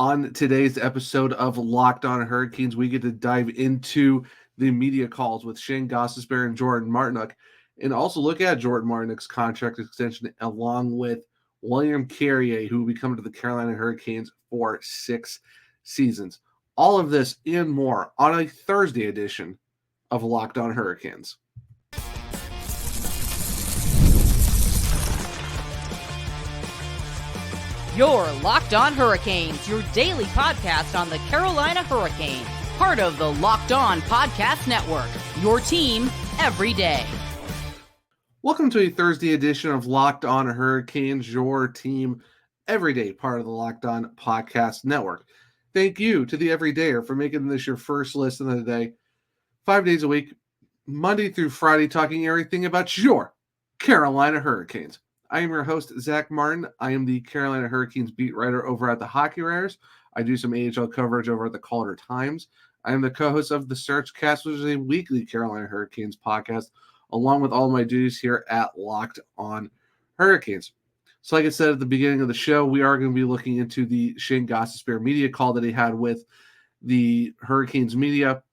On today's episode of Locked On Hurricanes, we get to dive into the media calls with Shayne Gostisbehere and Jordan Martinook, and also look at Jordan Martinook's contract extension along with William Carrier, who will be coming to the Carolina Hurricanes for 6 seasons. All of this and more on a Thursday edition of Locked On Hurricanes. You're Locked On Hurricanes, your daily podcast on the Carolina Hurricanes. Part of the Locked On Podcast Network, your team every day. Welcome to a Thursday edition of Locked On Hurricanes, your team every day, part of the Locked On Podcast Network. Thank you to the Everydayer for making this your first listen of the day. 5 days a week, Monday through Friday, talking everything about your Carolina Hurricanes. I am your host, Zach Martin. I am the Carolina Hurricanes beat writer over at the Hockey Writers. I do some AHL coverage over at the Calder Times. I am the co-host of the Searchcast, which is a weekly Carolina Hurricanes podcast, along with all of my duties here at Locked On Hurricanes. So like I said at the beginning of the show, we are going to be looking into the Shayne Gostisbehere media call that he had with the Hurricanes media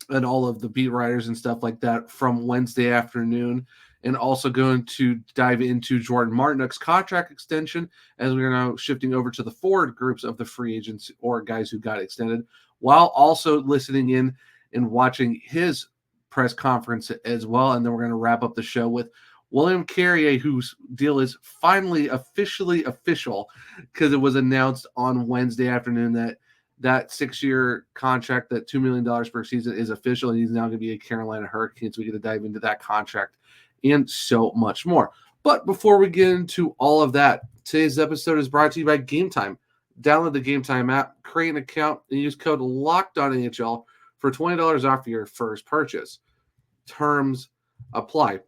and all of the beat writers and stuff like that from Wednesday afternoon, and also going to dive into Jordan Martinook's contract extension as we are now shifting over to the forward groups of the free agents or guys who got extended, while also listening in and watching his press conference as well. And then we're going to wrap up the show with William Carrier, whose deal is finally officially official because it was announced on Wednesday afternoon that 6-year contract, that $2 million per season, is official, and he's now going to be a Carolina Hurricane. So we get to dive into that contract and so much more. But before we get into all of that, today's episode is brought to you by Game Time. Download the Game Time app, create an account, and use code LOCKEDONNHL for $20 off your first purchase. Terms apply.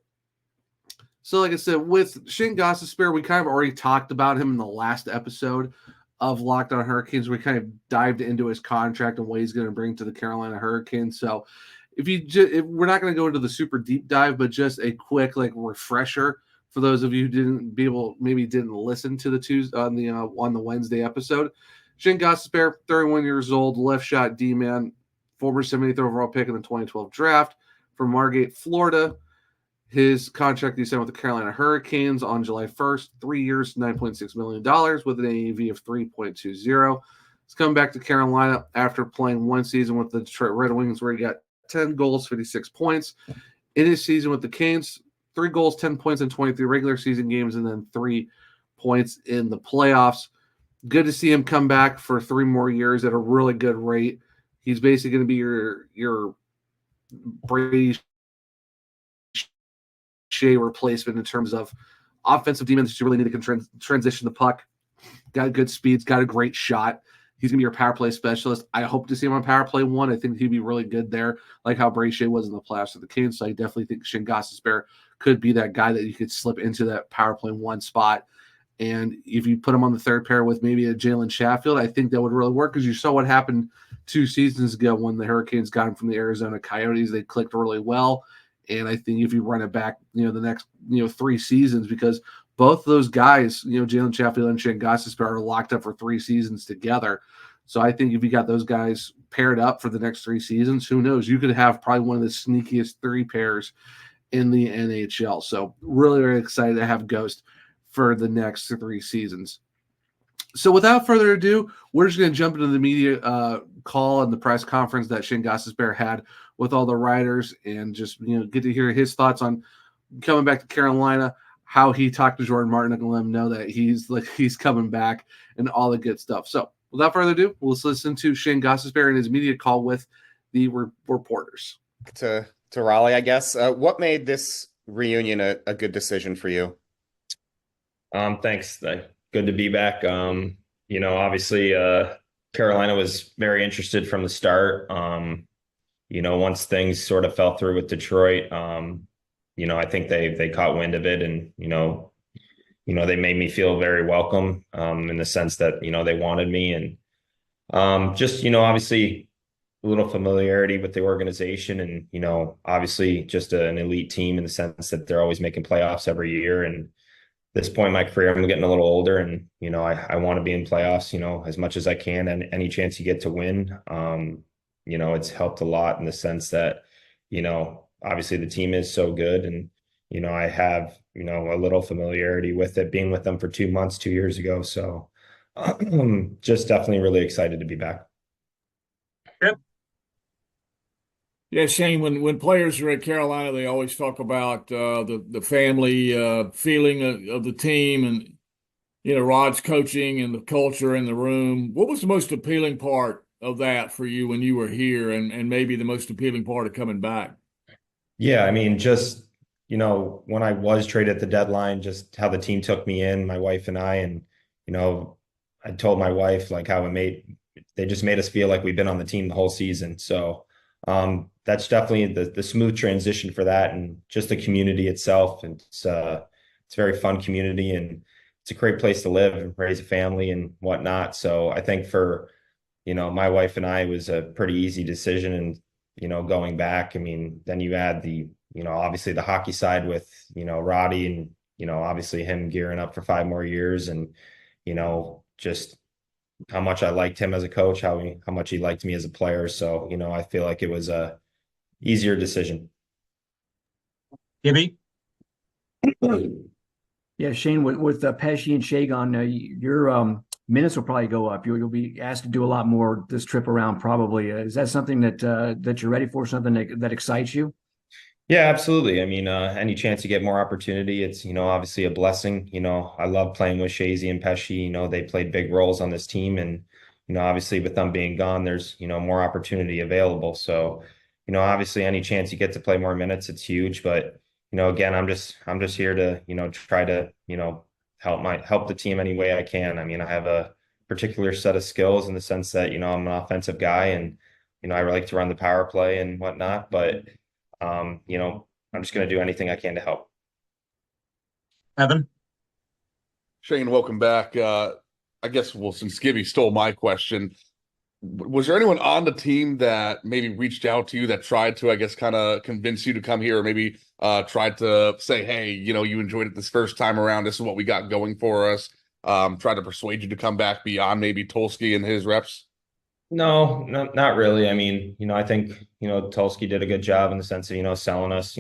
So like I said, with Shayne Gostisbehere, we kind of already talked about him in the last episode of Locked On Hurricanes. We kind of dived into his contract and what he's going to bring to the Carolina Hurricanes. So if we're not going to go into the super deep dive, but just a quick refresher for those of you who didn't listen to the Tuesday on the Wednesday episode. Shayne Gostisbehere, 31 years old, left shot D-man, former 78th overall pick in the 2012 draft from Margate, Florida. His contract he signed with the Carolina Hurricanes on July 1st, 3 years, $9.6 million with an AAV of 3.20. He's coming back to Carolina after playing one season with the Detroit Red Wings where he got 10 goals, 56 points. In his season with the Canes, 3 goals, 10 points in 23 regular season games, and then 3 points in the playoffs. Good to see him come back for 3 more years at a really good rate. He's basically going to be your Brady Shea replacement in terms of offensive demons that you really need to transition the puck. Got good speeds, got a great shot. He's going to be your power play specialist. I hope to see him on power play 1. I think he'd be really good there, like how Brady Shea was in the playoffs of the Canes. So I definitely think Shayne Gostisbehere could be that guy that you could slip into that power play 1 spot. And if you put him on the third pair with maybe a Jalen Sheffield, I think that would really work because you saw what happened 2 seasons ago when the Hurricanes got him from the Arizona Coyotes. They clicked really well. And I think if you run it back, the next, 3 seasons, because both of those guys, Jalen Sheffield and Shayne Gostisbehere are locked up for 3 seasons together. So I think if you got those guys paired up for the next 3 seasons, who knows? You could have probably one of the sneakiest 3 pairs in the NHL. So really, really excited to have Ghost for the next 3 seasons. So without further ado, we're just going to jump into the media call and the press conference that Shayne Gostisbehere had with all the writers, and just get to hear his thoughts on coming back to Carolina, how he talked to Jordan Martinook and let him know that he's coming back, and all the good stuff. So without further ado, let's listen to Shayne Gostisbehere and his media call with the reporters. To Raleigh, I guess. What made this reunion a good decision for you? Thanks. Good to be back. Obviously, Carolina was very interested from the start. Once things sort of fell through with Detroit, I think they caught wind of it, and they made me feel very welcome in the sense that they wanted me, and obviously a little familiarity with the organization, and obviously just an elite team in the sense that they're always making playoffs every year, and this point in my career, I'm getting a little older, and I want to be in playoffs, as much as I can, and any chance you get to win. It's helped a lot in the sense that, obviously the team is so good, and I have a little familiarity with it, being with them for 2 months 2 years ago. So just definitely really excited to be back. Yep. Yeah, Shayne, when players are at Carolina, they always talk about the family feeling of the team, and Rod's coaching and the culture in the room. What was the most appealing part of that for you when you were here, and maybe the most appealing part of coming back? Yeah, I mean, just when I was traded at the deadline, just how the team took me in, my wife and and I told my wife like how they just made us feel like we've been on the team the whole season. So that's definitely the smooth transition for that, and just the community itself. And it's a very fun community, and it's a great place to live and raise a family and whatnot. So I think for my wife and I, it was a pretty easy decision. And going back, I mean, then you add the obviously the hockey side with Roddy, and obviously him gearing up for 5 more years, and just how much I liked him as a coach, how much he liked me as a player. So, I feel like it was a easier decision. Gibby? Yeah, Shayne, with Pesci and Shea gone, your minutes will probably go up. You'll be asked to do a lot more this trip around, probably. Is that something that you're ready for? Something that excites you? Yeah, absolutely. I mean, any chance you get more opportunity, it's, obviously a blessing. I love playing with Shazy and Pesci. They played big roles on this team, and, obviously with them being gone, there's, more opportunity available. So, obviously any chance you get to play more minutes, it's huge. But, again, I'm just here to, try to, help the team any way I can. I mean, I have a particular set of skills in the sense that, I'm an offensive guy, and, I like to run the power play and whatnot, but I'm just going to do anything I can to help. Evan? Shayne, welcome back. I guess, well, since Gibby stole my question, was there anyone on the team that maybe reached out to you that tried to, I guess, kind of convince you to come here, or maybe tried to say, hey, you enjoyed it this first time around, this is what we got going for us, try to persuade you to come back beyond maybe Tulsky and his reps? No, not really. I mean, I think, Tulsky did a good job in the sense of, selling us,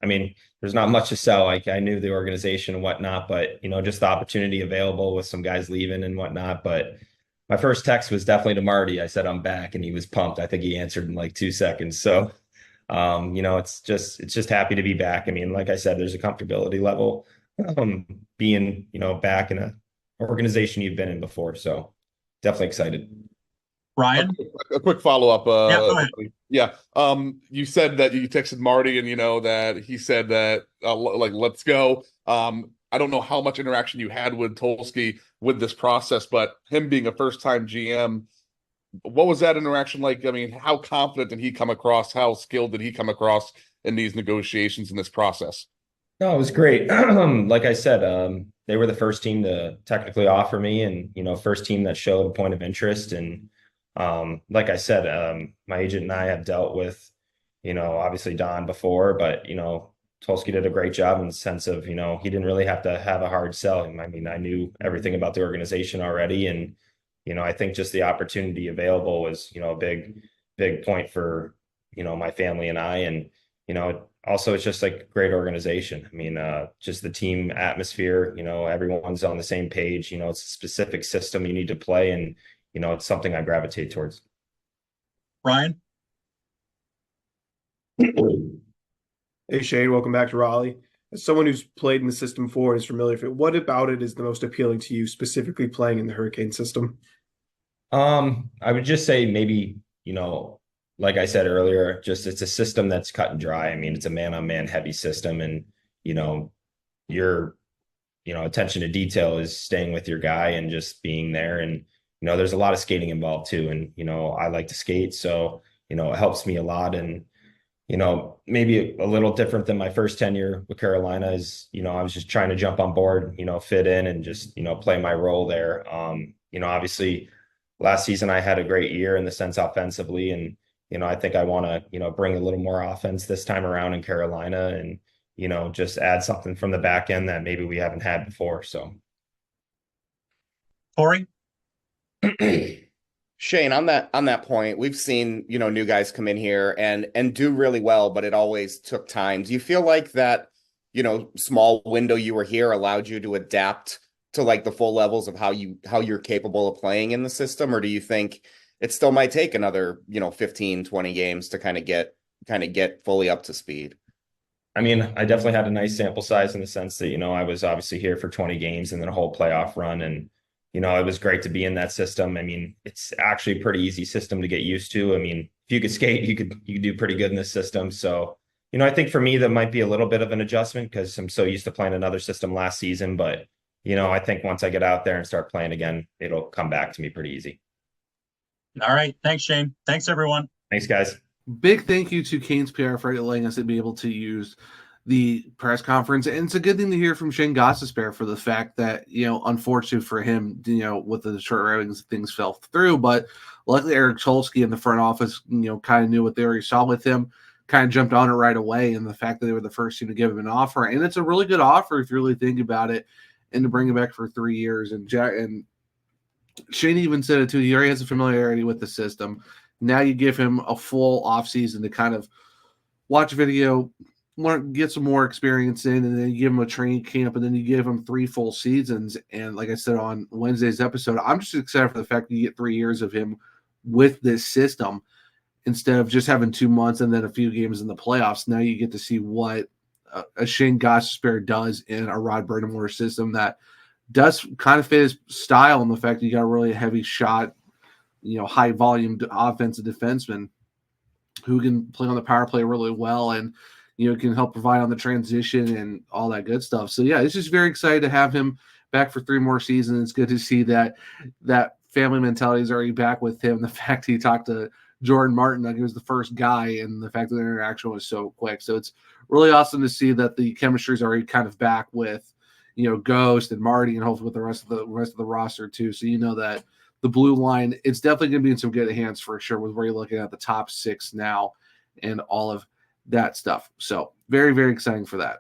I mean, there's not much to sell. Like, I knew the organization and whatnot, but, just the opportunity available with some guys leaving and whatnot. But my first text was definitely to Marty. I said, I'm back, and he was pumped. I think he answered in like 2 seconds. So, it's just happy to be back. I mean, like I said, there's a comfortability level, being, back in an organization you've been in before. So definitely excited. Ryan? A quick follow-up. Yeah, go ahead. Yeah. You said that you texted Marty, and that he said that like, let's go. I don't know how much interaction you had with Tulsky with this process, but him being a first-time GM, what was that interaction like? I mean, how confident did he come across? How skilled did he come across in these negotiations in this process? No, it was great. Like I said, they were the first team to technically offer me, and, first team that showed a point of interest. And like I said, my agent and I have dealt with, obviously Don before, but, Tulsky did a great job in the sense of, he didn't really have to have a hard sell. I mean, I knew everything about the organization already. And, I think just the opportunity available was, a big point for, my family and I. And, also it's just like a great organization. I mean, just the team atmosphere, everyone's on the same page, it's a specific system you need to play, and, it's something I gravitate towards. Ryan? Hey, Shayne, welcome back to Raleigh. As someone who's played in the system before and is familiar with it, what about it is the most appealing to you, specifically playing in the Hurricane system? I would just say maybe, like I said earlier, just it's a system that's cut and dry. I mean, it's a man-on-man heavy system, and, your, attention to detail is staying with your guy and just being there. And, there's a lot of skating involved too. And, I like to skate, so, it helps me a lot. And, maybe a little different than my first tenure with Carolina is, I was just trying to jump on board, fit in and just, play my role there. Obviously last season I had a great year in the sense offensively, and, I think I want to, bring a little more offense this time around in Carolina. And, just add something from the back end that maybe we haven't had before. So, Corey? Shayne, on that point, we've seen, new guys come in here and do really well, but it always took time. Do you feel like that, small window you were here allowed you to adapt to like the full levels of how you're capable of playing in the system? Or do you think it still might take another, 15, 20 games to kind of get fully up to speed? I mean, I definitely had a nice sample size in the sense that, I was obviously here for 20 games and then a whole playoff run. And, it was great to be in that system. I mean, it's actually a pretty easy system to get used to. I mean, if you could skate, you could do pretty good in this system. So, I think for me, that might be a little bit of an adjustment because I'm so used to playing another system last season. But, I think once I get out there and start playing again, it'll come back to me pretty easy. All right. Thanks, Shayne. Thanks, everyone. Thanks, guys. Big thank you to Kane's PR for letting us be able to use the press conference. And it's a good thing to hear from Shayne Gostisbehere for the fact that, unfortunately for him, with the Detroit Red Wings, things fell through. But luckily, Eric Cholsky in the front office, kind of knew what they already saw with him, kind of jumped on it right away. And the fact that they were the first team to give him an offer. And it's a really good offer if you really think about it, and to bring him back for 3 years. And Shayne even said it too. He already has a familiarity with the system. Now you give him a full offseason to kind of watch video, get some more experience in, and then you give him a training camp, and then you give him 3 full seasons. And like I said on Wednesday's episode, I'm just excited for the fact that you get 3 years of him with this system instead of just having 2 months and then a few games in the playoffs. Now you get to see what a Shayne Gostisbehere does in a Rod Brind'amour system that does kind of fit his style, and the fact that you got a really heavy shot, high volume offensive defenseman who can play on the power play really well and, can help provide on the transition and all that good stuff. So yeah, it's just very excited to have him back for 3 more seasons. It's good to see that family mentality is already back with him. The fact he talked to Jordan Martin, like he was the first guy, and the fact that the interaction was so quick. So it's really awesome to see that the chemistry is already kind of back with, Ghost and Marty, and hopefully with the rest of the roster too. So that the blue line, it's definitely going to be in some good hands for sure with where you're looking at the top 6 now and all of that stuff. So very, very exciting for that.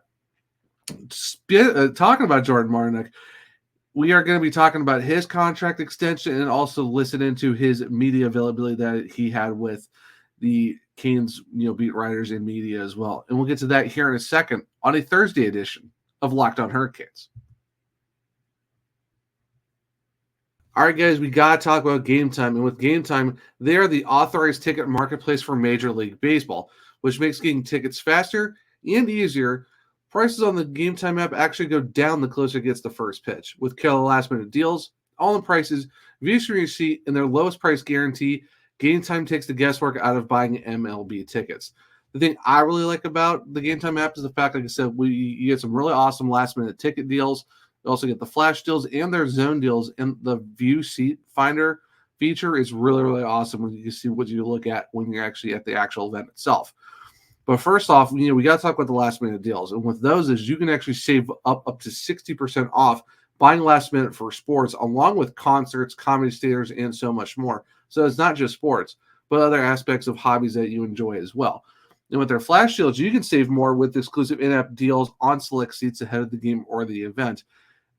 Talking about Jordan Martinook, we are going to be talking about his contract extension and also listen into his media availability that he had with the Canes, beat writers and media as well. And we'll get to that here in a second on a Thursday edition of Locked On Hurricanes. All right, guys, we got to talk about Game Time. And with Game Time, they are the authorized ticket marketplace for Major League Baseball, which makes getting tickets faster and easier. Prices on the Game Time app actually go down the closer it gets to first pitch. With killer last-minute deals, all the prices, views from your seat, and their lowest price guarantee, Game Time takes the guesswork out of buying MLB tickets. The thing I really like about the Game Time app is the fact, like I said, you get some really awesome last-minute ticket deals. You also get the flash deals and their zone deals, and the view seat finder feature is really, really awesome when you can see what you look at when you're actually at the actual event itself. But first off, we got to talk about the last minute deals. And with those is you can actually save up to 60% off buying last minute for sports, along with concerts, comedy theaters, and so much more. So it's not just sports, but other aspects of hobbies that you enjoy as well. And with their flash deals, you can save more with exclusive in-app deals on select seats ahead of the game or the event.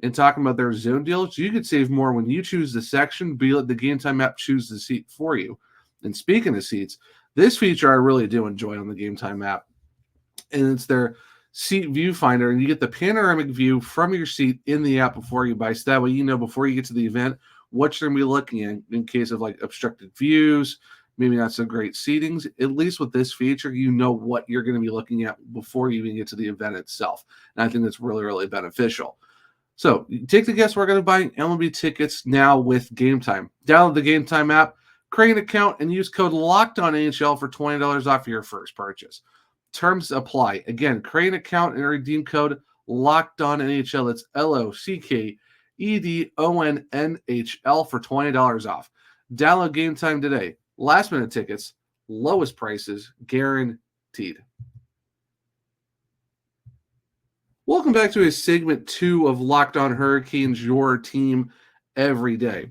And talking about their zone deals, you could save more when you choose the section, be it the Game Time app choose the seat for you. And speaking of seats, this feature I really do enjoy on the Game Time app. And it's their seat viewfinder, and you get the panoramic view from your seat in the app before you buy. So that way before you get to the event what you're going to be looking at in case of like obstructed views, maybe not so great seatings. At least with this feature, what you're going to be looking at before you even get to the event itself. And I think that's really, really beneficial. So take the guesswork out of buying MLB tickets now with Game Time. Download the Game Time app, create an account, and use code LOCKEDONNHL for $20 off your first purchase. Terms apply. Again, create an account and redeem code LOCKEDONNHL. That's LOCKEDONNHL for $20 off. Download Game Time today. Last minute tickets, lowest prices, guaranteed. Welcome back to segment 2 of Locked On Hurricanes, your team every day.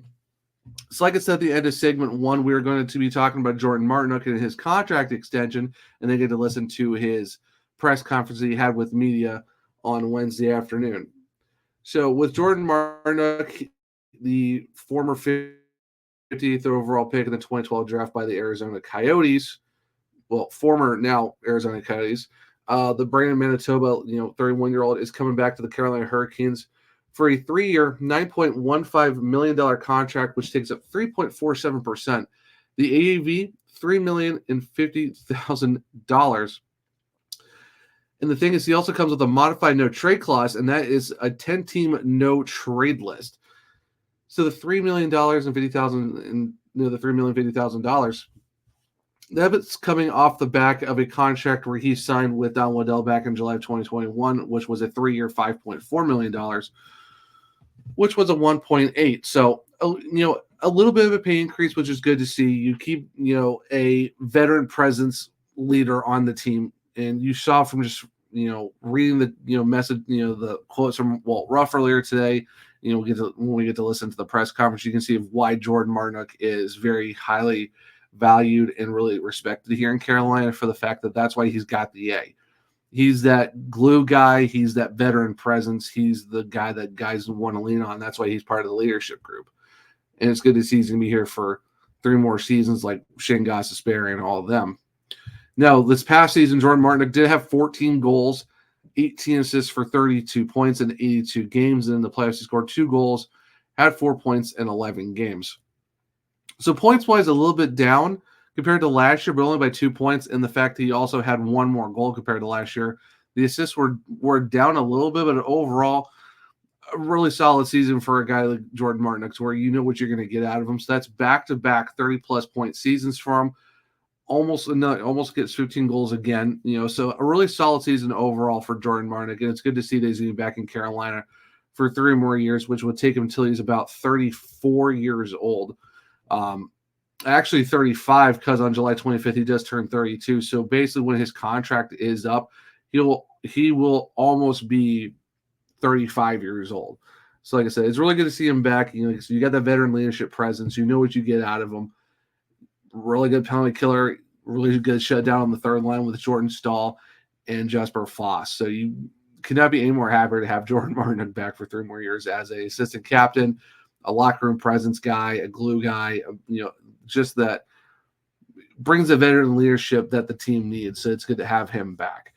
So like I said at the end of segment 1, we're going to be talking about Jordan Martinook and his contract extension, and they get to listen to his press conference that he had with media on Wednesday afternoon. So with Jordan Martinook, the former 50th overall pick in the 2012 draft by the Arizona Coyotes, well, former now Arizona Coyotes, the Brandon Manitoba, 31-year-old is coming back to the Carolina Hurricanes for a 3-year, $9.15 million contract, which takes up 3.47%. The AAV, $3,050,000. And the thing is, he also comes with a modified no trade clause, and that is a 10-team no trade list. So the $3,050,000 and the $3,050,000, that's coming off the back of a contract where he signed with Don Waddell back in July of 2021, which was a 3-year, $5.4 million, which was a 1.8. So, a little bit of a pay increase, which is good to see. You keep, a veteran presence leader on the team. And you saw from just, reading the, message, the quotes from Walt Ruff earlier today, when we get to listen to the press conference, you can see why Jordan Martinook is very highly valued and really respected here in Carolina for the fact that that's why he's got the A. He's that glue guy. He's that veteran presence. He's the guy that guys want to lean on. That's why he's part of the leadership group. And it's good to see he's going to be here for 3 more seasons like Shayne, Gostisbehere, and all of them. Now, this past season, Jordan Martinook did have 14 goals, 18 assists for 32 points in 82 games. And in the playoffs, he scored 2 goals, had 4 points in 11 games. So points-wise, a little bit down compared to last year, but only by 2 points. And the fact that he also had 1 more goal compared to last year. The assists were down a little bit, but overall, a really solid season for a guy like Jordan Martinook, where you know what you're going to get out of him. So that's back-to-back 30-plus point seasons for him. Almost gets 15 goals again. So a really solid season overall for Jordan Martinook. And it's good to see that he's going to be back in Carolina for 3 more years, which would take him until he's about 34 years old. Actually 35, because on July 25th he does turn 32. So basically, when his contract is up, he will almost be 35 years old. So like I said, it's really good to see him back. So you got that veteran leadership presence. You know what you get out of him. Really good penalty killer. Really good shutdown on the third line with Jordan Staal and Jesper Floss. So you could not be any more happier to have Jordan Martinook back for 3 more years as an assistant captain, a locker room presence guy, a glue guy, just that brings the veteran leadership that the team needs. So it's good to have him back.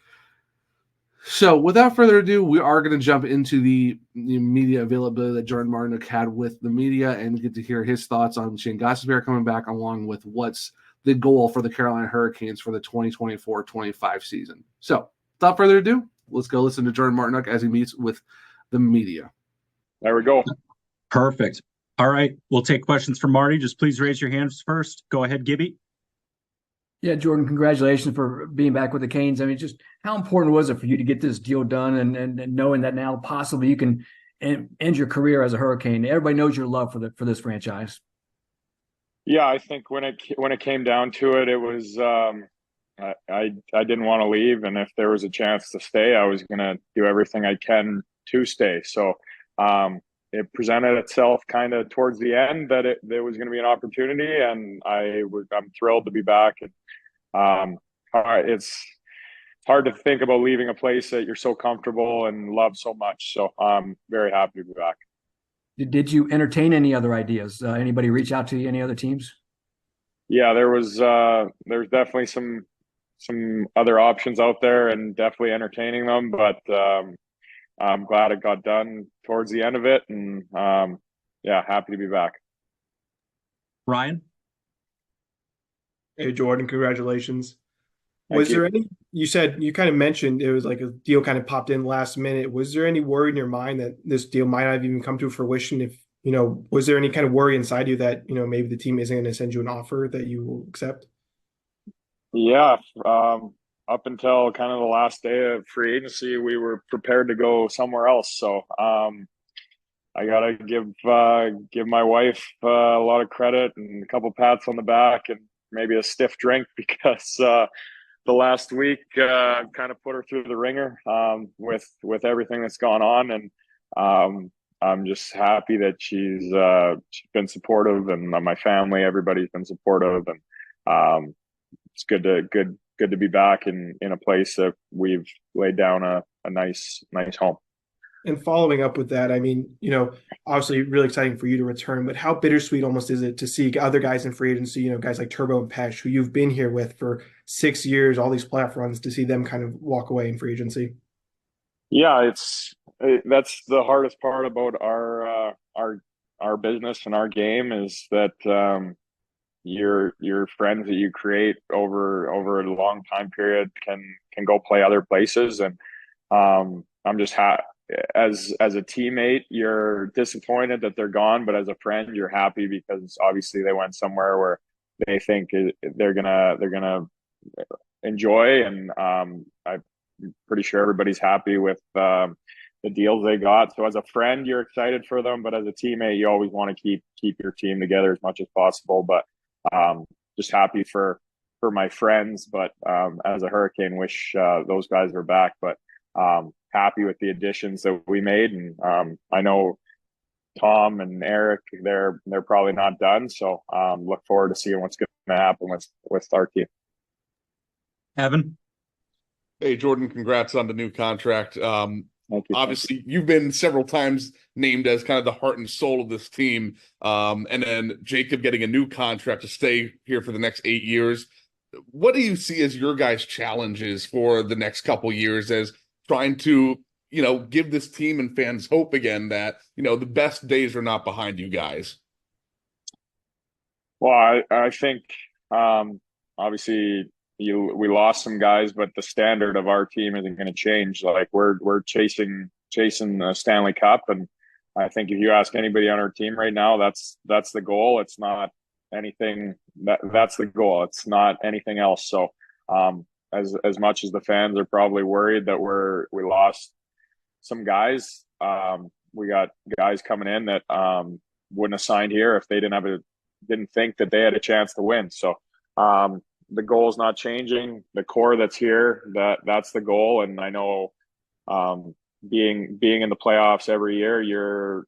So without further ado, we are going to jump into the media availability that Jordan Martinook had with the media and get to hear his thoughts on Shayne Gostisbehere coming back, along with what's the goal for the Carolina Hurricanes for the 2024-25 season. So without further ado, let's go listen to Jordan Martinook as he meets with the media. There we go. Perfect. All right. We'll take questions from Marty. Just please raise your hands first. Go ahead, Gibby. Yeah, Jordan, congratulations for being back with the Canes. I mean, just how important was it for you to get this deal done and knowing that now possibly you can end your career as a Hurricane? Everybody knows your love for this franchise. Yeah, I think when it came down to it, it was I didn't want to leave, and if there was a chance to stay, I was going to do everything I can to stay. So it presented itself kind of towards the end that there was going to be an opportunity, and I'm thrilled to be back. And it's hard to think about leaving a place that you're so comfortable and love so much. So I'm very happy to be back. Did you entertain any other ideas? Anybody reach out to you, any other teams? Yeah, there's definitely some other options out there, and definitely entertaining them, but I'm glad it got done towards the end of it, and happy to be back. Ryan? Hey, Jordan, congratulations. Thank you. There any, you said, you kind of mentioned it was like a deal kind of popped in last minute. Was there any worry in your mind that this deal might not even come to fruition? If, was there any kind of worry inside you that, maybe the team isn't going to send you an offer that you will accept? Yeah. Up until kind of the last day of free agency, we were prepared to go somewhere else. So I got to give my wife a lot of credit and a couple pats on the back and maybe a stiff drink, because the last week kind of put her through the ringer with everything that's gone on. And I'm just happy that she's been supportive, and my family, everybody's been supportive. And it's good good to be back in a place that we've laid down a nice home. And following up with that, I mean, obviously really exciting for you to return, but how bittersweet almost is it to see other guys in free agency, guys like Turbo and Pesh, who you've been here with for 6 years, all these playoff runs, to see them kind of walk away in free agency? Yeah, that's the hardest part about our business and our game is that your friends that you create over a long time period can go play other places, and I'm just as a teammate, you're disappointed that they're gone, but as a friend, you're happy because obviously they went somewhere where they think they're gonna enjoy, and I'm pretty sure everybody's happy with the deals they got. So as a friend, you're excited for them, but as a teammate, you always want to keep your team together as much as possible. But just happy for my friends, but as a Hurricane, wish those guys were back. But happy with the additions that we made, and I know Tom and Eric, they're probably not done. So look forward to seeing what's going to happen with our team. Evan? Hey, Jordan, congrats on the new contract. Thank you. Obviously, you've been several times named as kind of the heart and soul of this team. And then Jacob getting a new contract to stay here for the next 8 years. What do you see as your guys' challenges for the next couple years as trying to, give this team and fans hope again that, the best days are not behind you guys? Well, I think obviously we lost some guys, but the standard of our team isn't going to change. Like we're chasing the Stanley Cup, and I think if you ask anybody on our team right now, that's the goal. It's not anything that's the goal. It's not anything else. So as much as the fans are probably worried that we lost some guys, we got guys coming in that wouldn't have signed here if they didn't think that they had a chance to win. So the goal is not changing. The core that's here, that's the goal. And I know being in the playoffs every year, you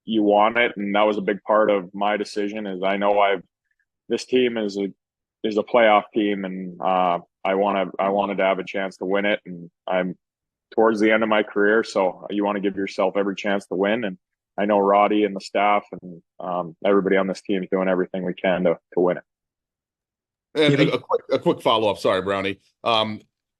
want it, and that was a big part of my decision. Is I know this team is a playoff team, and I wanted to have a chance to win it, and I'm towards the end of my career, so you want to give yourself every chance to win. And I know Roddy and the staff and everybody on this team is doing everything we can to win it. And a quick follow-up. Sorry, Brownie.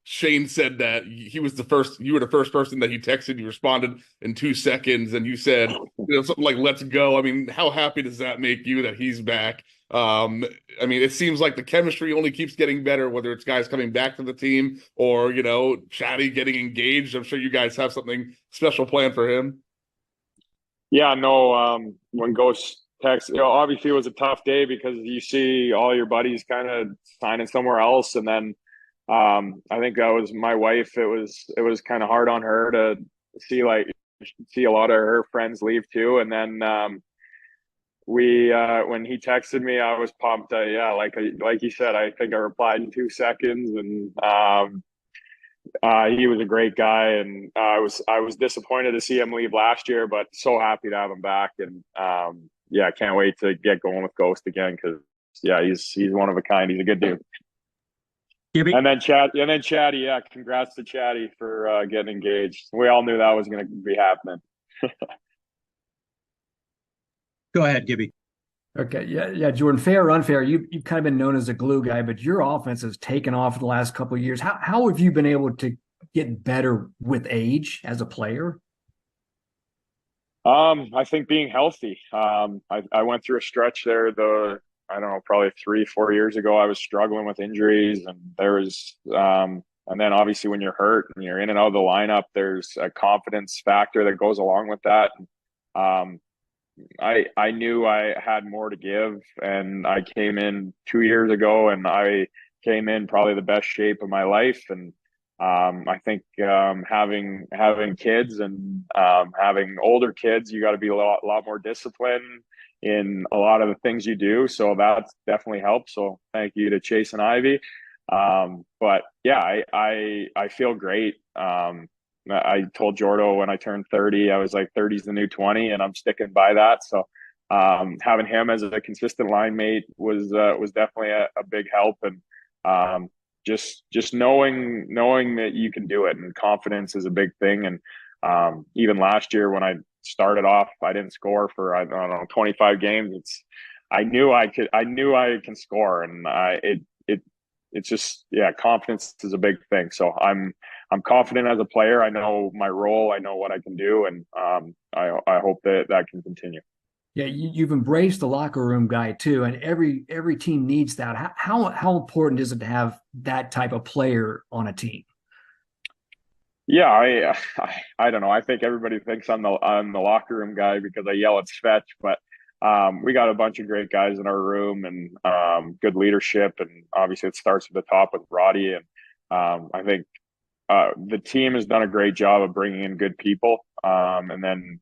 Shayne said that you were the first person that he texted. You responded in 2 seconds, and you said something like, "Let's go." I mean, how happy does that make you that he's back? I mean, it seems like the chemistry only keeps getting better, whether it's guys coming back to the team or, Chatty getting engaged. I'm sure you guys have something special planned for him. Yeah, no, when Ghost text, obviously it was a tough day because you see all your buddies kind of signing somewhere else. And then I think that was my wife. It was kind of hard on her to see a lot of her friends leave too. And then when he texted me, I was pumped. Yeah, like you said, I think I replied in 2 seconds, and he was a great guy, and I was disappointed to see him leave last year, but so happy to have him back. And yeah, I can't wait to get going with Ghost again because yeah, he's one of a kind. He's a good dude. Gibby? And then Chatty, yeah, congrats to Chatty for getting engaged. We all knew that was going to be happening. Go ahead, Gibby. Okay, yeah, Jordan. Fair or unfair, you've kind of been known as a glue guy, but your offense has taken off in the last couple of years. How have you been able to get better with age as a player? I think being healthy. I went through a stretch there. I don't know, probably 3-4 years ago, I was struggling with injuries, and there was, and then obviously when you're hurt and you're in and out of the lineup, there's a confidence factor that goes along with that. I knew I had more to give, and I came in 2 years ago, and I came in probably the best shape of my life. And I think having kids and having older kids, you got to be a lot more disciplined in a lot of the things you do. So that's definitely helped. So thank you to Chase and Ivy. But yeah, I feel great. I told Jordo when I turned 30, I was like, 30 is the new 20, and I'm sticking by that. So having him as a consistent line mate was definitely a big help. And just knowing that you can do it, and confidence is a big thing. And even last year when I started off, I didn't score for, I don't know, 25 games. I knew I can score, and it's just, yeah, confidence is a big thing. So I'm confident as a player. I know my role, I know what I can do, and I hope that can continue. Yeah, you've embraced the locker room guy too, and every team needs that. How important is it to have that type of player on a team? Yeah, I don't know. I think everybody thinks I'm the locker room guy because I yell at Svetch, but we got a bunch of great guys in our room, and good leadership, and obviously it starts at the top with Roddy, and I think the team has done a great job of bringing in good people, and then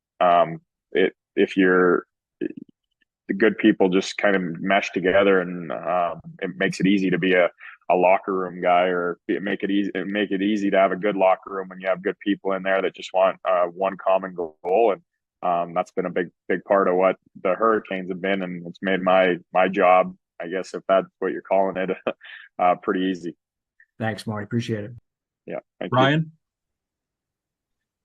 if you're the good people just kind of mesh together, and it makes it easy to be a locker room guy, or make it easy to have a good locker room when you have good people in there that just want one common goal. And that's been a big part of what the Hurricanes have been, and it's made my job, I guess, if that's what you're calling it, pretty easy. Thanks, Marty. Appreciate it. Yeah. Ryan?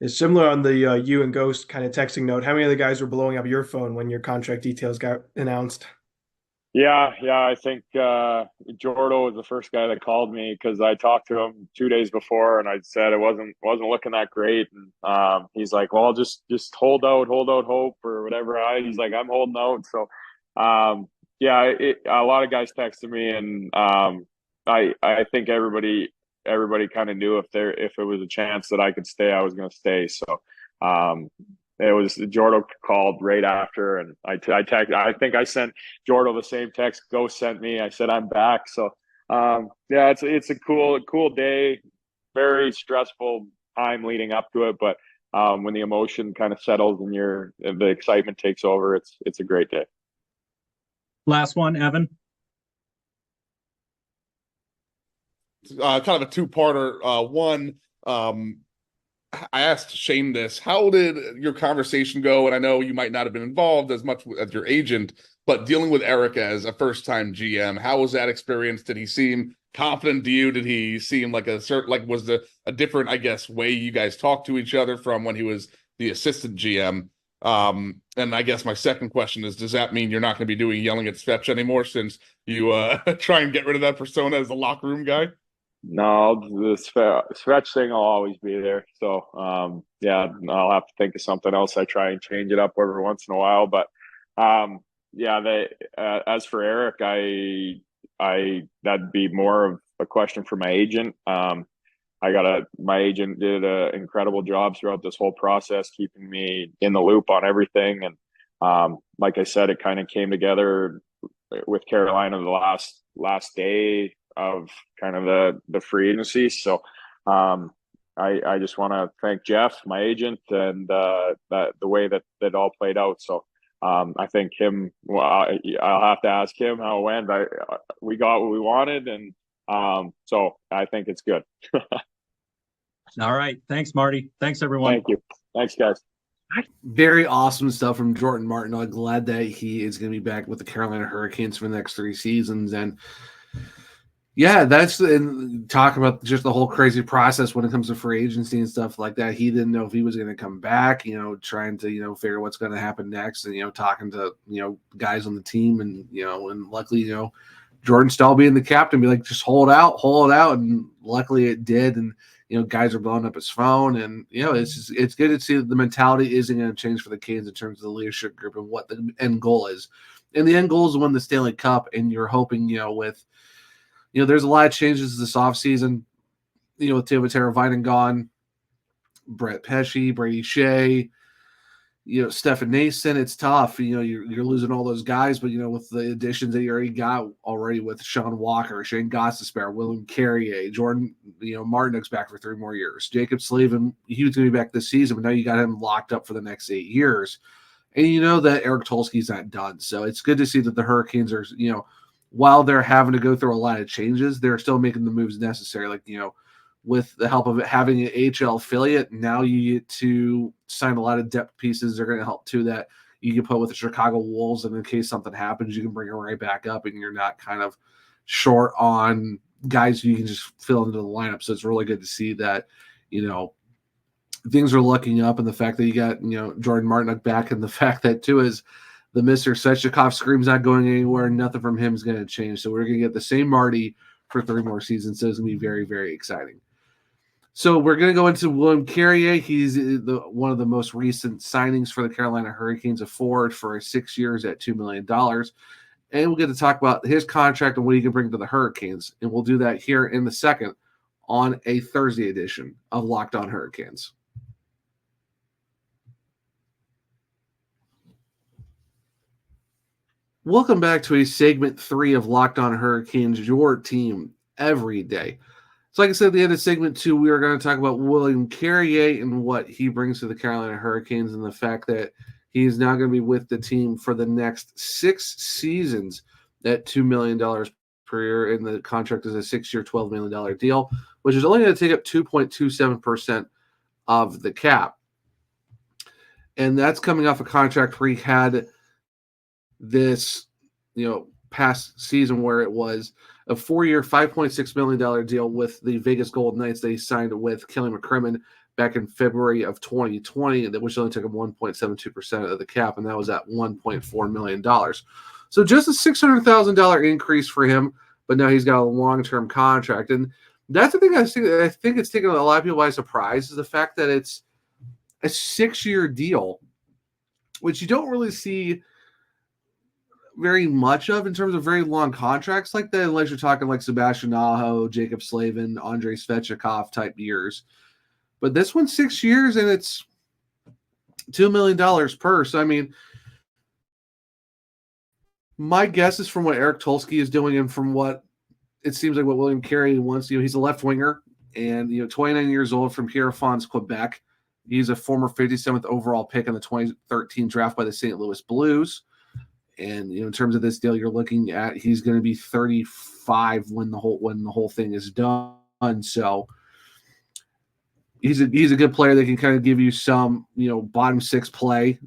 It's similar on the you and Ghost kind of texting note. How many of the guys were blowing up your phone when your contract details got announced? Yeah. I think Jordo was the first guy that called me, because I talked to him 2 days before, and I said it wasn't looking that great. And he's like, "Well, just hold out hope," or whatever. He's like, "I'm holding out." So yeah, a lot of guys texted me, and I think everybody kind of knew if it was a chance that I could stay, I was going to stay. So it was Jordo called right after, and I think I sent Jordo the same text Ghost sent me. I said I'm back. So yeah, it's a cool day, very stressful time leading up to it, but when the emotion kind of settles and the excitement takes over, it's a great day. Last one, Evan. Kind of a two-parter. One, I asked Shayne this. How did your conversation go? And I know you might not have been involved as much as your agent, but dealing with Eric as a first-time GM, how was that experience? Did he seem confident to you? Did he seem like was there a different, I guess, way you guys talked to each other from when he was the assistant GM? And I guess my second question is, does that mean you're not going to be doing yelling at Svetch anymore, since you try and get rid of that persona as a locker room guy? No, the Svetch thing will always be there. So yeah, I'll have to think of something else. I try and change it up every once in a while, but yeah, as for Eric, that'd be more of a question for my agent. My agent did an incredible job throughout this whole process, keeping me in the loop on everything. And like I said, it kind of came together with Carolina the last day of kind of the free agency. So I just want to thank Jeff, my agent, and that the way that all played out. So I think him, well, I'll have to ask him how it went. We got what we wanted, and so I think it's good. All right. Thanks, Marty. Thanks, everyone. Thank you. Thanks, guys. Very awesome stuff from Jordan Martin. I'm glad that he is going to be back with the Carolina Hurricanes for the next 3 seasons. And yeah, and talk about just the whole crazy process when it comes to free agency and stuff like that. He didn't know if he was going to come back, trying to, figure what's going to happen next, and, talking to, guys on the team, and, and luckily, Jordan Stahl being the captain, be like, just hold out. And luckily it did. And, guys are blowing up his phone, and, it's good to see that the mentality isn't going to change for the Canes in terms of the leadership group and what the end goal is. And the end goal is to win the Stanley Cup. And you're hoping, with, there's a lot of changes this offseason, with Teuvo Teravainen gone, Brett Pesce, Brady Shea, Stefan Nason. It's tough. You're losing all those guys, but, with the additions that you already got with Sean Walker, Shayne Gostisbehere, William Carrier, Jordan, Martinook's back for 3 more years. Jacob Slavin, he was going to be back this season, but now you got him locked up for the next 8 years. And that Eric Tulsky's not done. So it's good to see that the Hurricanes are, while they're having to go through a lot of changes, they're still making the moves necessary. Like, with the help of having an HL affiliate, now you get to sign a lot of depth pieces. They're going to help too, that you can put with the Chicago Wolves, and in case something happens, you can bring it right back up, and you're not kind of short on, guys you can just fill into the lineup. So it's really good to see that, things are looking up, and the fact that you got, Jordan Martinook back, and the fact that too is the Mr. Svechnikov scream's not going anywhere. Nothing from him is going to change. So we're going to get the same Marty for 3 more seasons. So it's going to be very, very exciting. So we're going to go into William Carrier. He's one of the most recent signings for the Carolina Hurricanes, a forward for 6 years at $2 million. And we'll get to talk about his contract and what he can bring to the Hurricanes. And we'll do that here in the second on a Thursday edition of Locked On Hurricanes. Welcome back to a segment 3 of Locked On Hurricanes, your team every day. So like I said, at the end of segment 2, we are going to talk about William Carrier and what he brings to the Carolina Hurricanes, and the fact that he is now going to be with the team for the next 6 seasons at $2 million per year, and the contract is a 6-year, $12 million deal, which is only going to take up 2.27% of the cap. And that's coming off a contract where he had this, past season where it was a 4-year, $5.6 million deal with the Vegas Golden Knights. They signed with Kelly McCrimmon back in February of 2020, which only took him 1.72% of the cap, and that was at $1.4 million. So just a $600,000 increase for him, but now he's got a long-term contract. And that's the thing I think it's taken a lot of people by surprise, is the fact that it's a 6-year deal, which you don't really see very much of in terms of very long contracts like that, unless you're talking like Sebastian Aho, Jacob Slavin, Andrei Svechnikov type years. But this one's 6 years, and it's $2 million per. So, I mean, my guess is from what Eric Tulsky is doing and from what it seems like what William Carrier wants. He's a left winger and, 29 years old from Pierrefonds, Quebec. He's a former 57th overall pick in the 2013 draft by the St. Louis Blues. And in terms of this deal, you're looking at he's going to be 35 when the whole thing is done. So he's a good player that can kind of give you some bottom 6 play,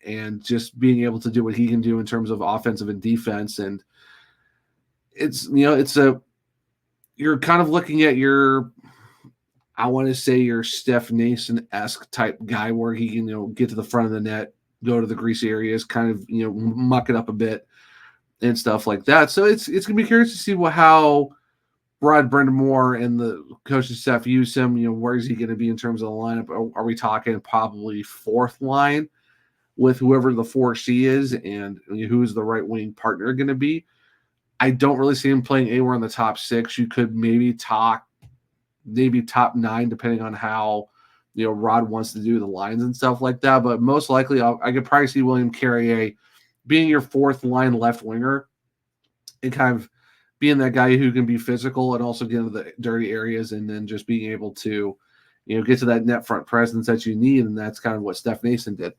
and just being able to do what he can do in terms of offensive and defense. And it's you're kind of looking at your Steph Nason-esque type guy, where he can get to the front of the net, go to the greasy areas, kind of muck it up a bit and stuff like that. So it's gonna be curious to see how Rod Brind'amour and the coaching staff use him. Where is he going to be in terms of the lineup? Are we talking probably 4th line with whoever the 4C is, and who's the right wing partner going to be? I don't really see him playing anywhere in the top 6. You could maybe top 9, depending on how Rod wants to do the lines and stuff like that. But most likely, I could probably see William Carrier being your 4th line left winger, and kind of being that guy who can be physical and also get into the dirty areas, and then just being able to, get to that net front presence that you need. And that's kind of what Steph Nason did.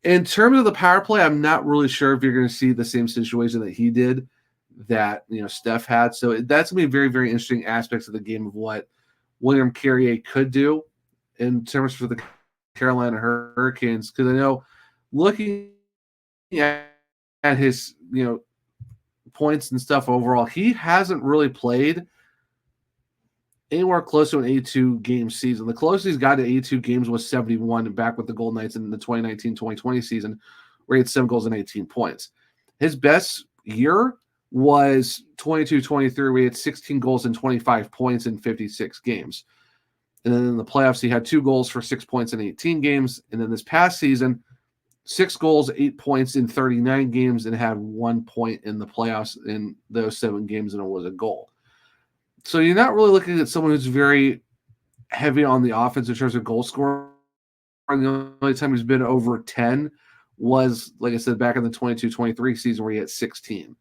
In terms of the power play, I'm not really sure if you're going to see the same situation that he did, that Steph had. So that's going to be very, very interesting aspects of the game of what William Carrier could do in terms for the Carolina Hurricanes. Because I know, looking at his points and stuff overall, he hasn't really played anywhere close to an 82 game season. The closest he's got to 82 games was 71 back with the Golden Knights in the 2019-2020 season, where he had 7 goals and 18 points. His best year was 22-23, where he had 16 goals and 25 points in 56 games. And then in the playoffs, he had 2 goals for 6 points in 18 games. And then this past season, 6 goals, 8 points in 39 games, and had 1 point in the playoffs in those 7 games, and it was a goal. So you're not really looking at someone who's very heavy on the offense in terms of goal scoring. The only time he's been over 10 was, like I said, back in the 22-23 season, where he had 16.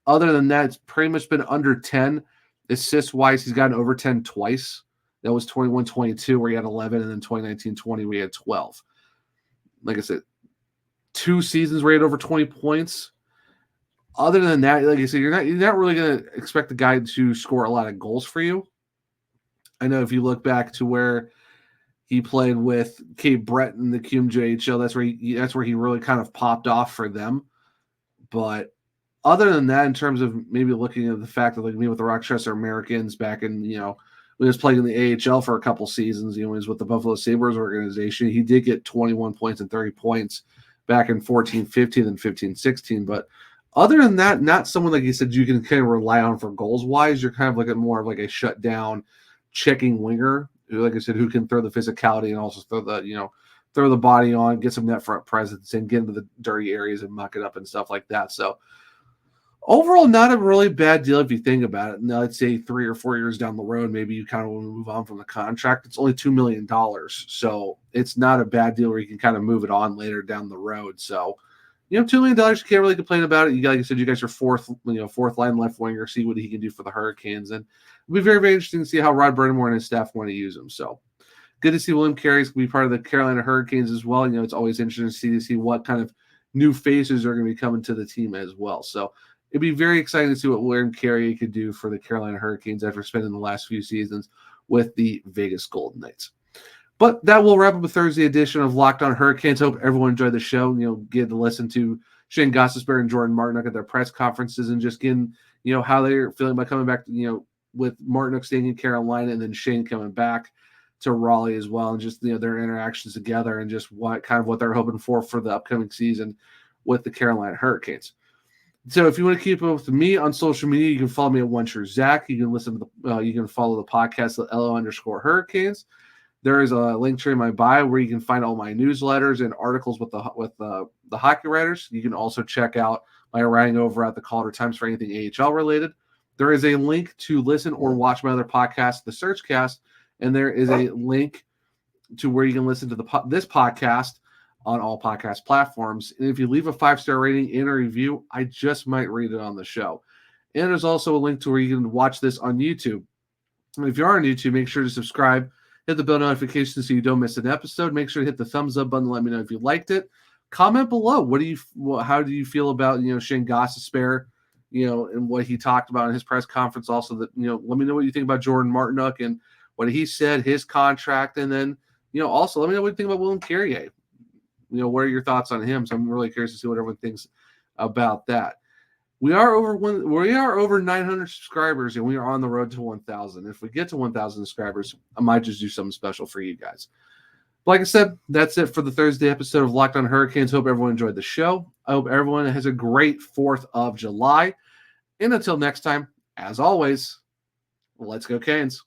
Other than that, it's pretty much been under 10. Assist-wise, he's gotten over 10 twice. That was 21-22, where he had 11, and then 2019-20, where he had 12. Like I said, 2 seasons where he had over 20 points. Other than that, like I said, you're not really going to expect the guy to score a lot of goals for you. I know if you look back to where he played with Cape Brett in the QMJHL, that's where he really kind of popped off for them. But other than that, in terms of maybe looking at the fact that like me with the Rochester Americans back in, when he was playing in the AHL for a couple seasons, he was with the Buffalo Sabres organization. He did get 21 points and 30 points back in 14-15 and 15-16. But other than that, not someone like you said you can kind of rely on for goals wise. You're kind of like more of like a shutdown checking winger, like I said, who can throw the physicality and also throw the body on, get some net front presence, and get into the dirty areas and muck it up and stuff like that. So overall, not a really bad deal if you think about it. Now, let's say 3 or 4 years down the road, maybe you kind of want to move on from the contract. It's only $2 million. So it's not a bad deal where you can kind of move it on later down the road. So, $2 million, you can't really complain about it. Like I said, you guys are fourth line left winger, see what he can do for the Hurricanes. And it'll be very, very interesting to see how Rod Brind'amour and his staff want to use him. So good to see William Carey's going to be part of the Carolina Hurricanes as well. It's always interesting to see what kind of new faces are going to be coming to the team as well. So it'd be very exciting to see what William Carey could do for the Carolina Hurricanes after spending the last few seasons with the Vegas Golden Knights. But that will wrap up a Thursday edition of Locked On Hurricanes. Hope everyone enjoyed the show. Get to listen to Shayne Gostisbehere and Jordan Martinook at their press conferences and just getting, how they're feeling about coming back, with Martinook staying in Carolina and then Shayne coming back to Raleigh as well, and just, their interactions together and just what they're hoping for the upcoming season with the Carolina Hurricanes. So if you want to keep up with me on social media, you can follow me at OneSureZach. You can listen to you can follow the podcast at LO_Hurricanes. There is a link tree in my bio where you can find all my newsletters and articles with the hockey writers. You can also check out my writing over at the Calder Times for anything AHL related. There is a link to listen or watch my other podcast, The Searchcast, and there is a link to where you can listen to this podcast on all podcast platforms. And if you leave a 5-star rating and a review, I just might read it on the show. And there's also a link to where you can watch this on YouTube. And if you are on YouTube, make sure to subscribe, hit the bell notification so you don't miss an episode. Make sure to hit the thumbs up button. Let me know if you liked it. Comment below. How do you feel about, Shayne Gostisbehere, and what he talked about in his press conference? Also, that, let me know what you think about Jordan Martinook and what he said, his contract. And then, also let me know what you think about William Carey. What are your thoughts on him? So I'm really curious to see what everyone thinks about that. We are over 900 subscribers, and we are on the road to 1,000. If we get to 1,000 subscribers, I might just do something special for you guys. But like I said, that's it for the Thursday episode of Locked On Hurricanes. Hope everyone enjoyed the show. I hope everyone has a great 4th of July. And until next time, as always, let's go Canes.